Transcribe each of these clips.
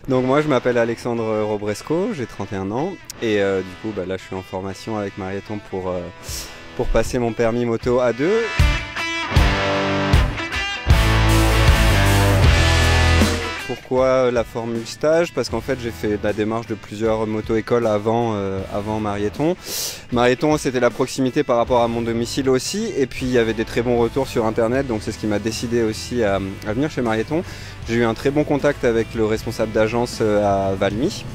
Donc moi je m'appelle Alexandre Robresco, j'ai 31 ans et du coup là je suis en formation avec Marieton pour passer mon permis moto A2. Pourquoi la formule stage? Parce qu'en fait j'ai fait la démarche de plusieurs moto-écoles avant Marieton. Marieton c'était la proximité par rapport à mon domicile aussi, et puis il y avait des très bons retours sur internet, donc c'est ce qui m'a décidé aussi à venir chez Marieton. J'ai eu un très bon contact avec le responsable d'agence à Valmy,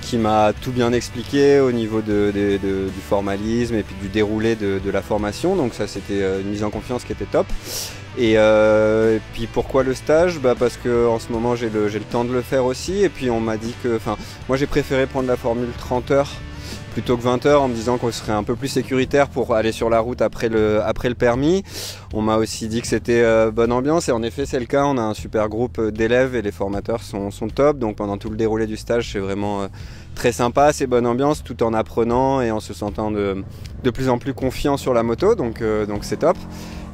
qui m'a tout bien expliqué au niveau du formalisme et puis du déroulé de la formation, donc ça c'était une mise en confiance qui était top. Et puis pourquoi le stage? Parce que en ce moment j'ai le temps de le faire aussi, et puis on m'a dit que, moi j'ai préféré prendre la formule 30 heures plutôt que 20 heures en me disant qu'on serait un peu plus sécuritaire pour aller sur la route après le permis. On m'a aussi dit que c'était bonne ambiance, et en effet c'est le cas. On a un super groupe d'élèves et les formateurs sont top, donc pendant tout le déroulé du stage c'est vraiment très sympa, c'est bonne ambiance, tout en apprenant et en se sentant de plus en plus confiant sur la moto, donc c'est top.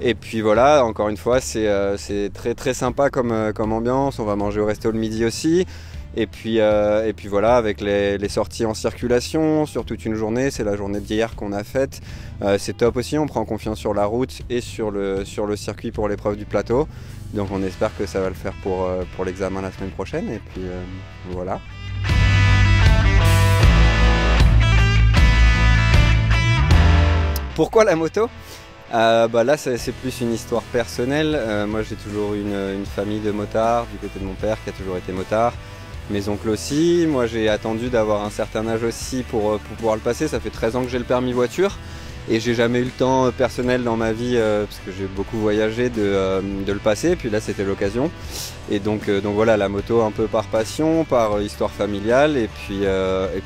Et puis voilà, encore une fois, c'est très sympa comme ambiance. On va manger au resto le midi aussi. Et puis voilà, avec les sorties en circulation sur toute une journée, c'est la journée d'hier qu'on a faite. C'est top aussi, on prend confiance sur la route et sur le circuit pour l'épreuve du plateau. Donc on espère que ça va le faire pour l'examen la semaine prochaine. Et puis voilà. Pourquoi la moto? Là c'est plus une histoire personnelle. Moi j'ai toujours eu une famille de motards du côté de mon père qui a toujours été motard. Mes oncles aussi. Moi j'ai attendu d'avoir un certain âge aussi pour pouvoir le passer. Ça fait 13 ans que j'ai le permis voiture et j'ai jamais eu le temps personnel dans ma vie, parce que j'ai beaucoup voyagé, de le passer. Et puis là c'était l'occasion. Et donc voilà, la moto un peu par passion, par histoire familiale, et puis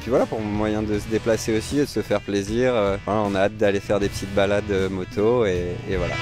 voilà, pour moyen de se déplacer aussi et de se faire plaisir. Voilà, on a hâte d'aller faire des petites balades moto et voilà.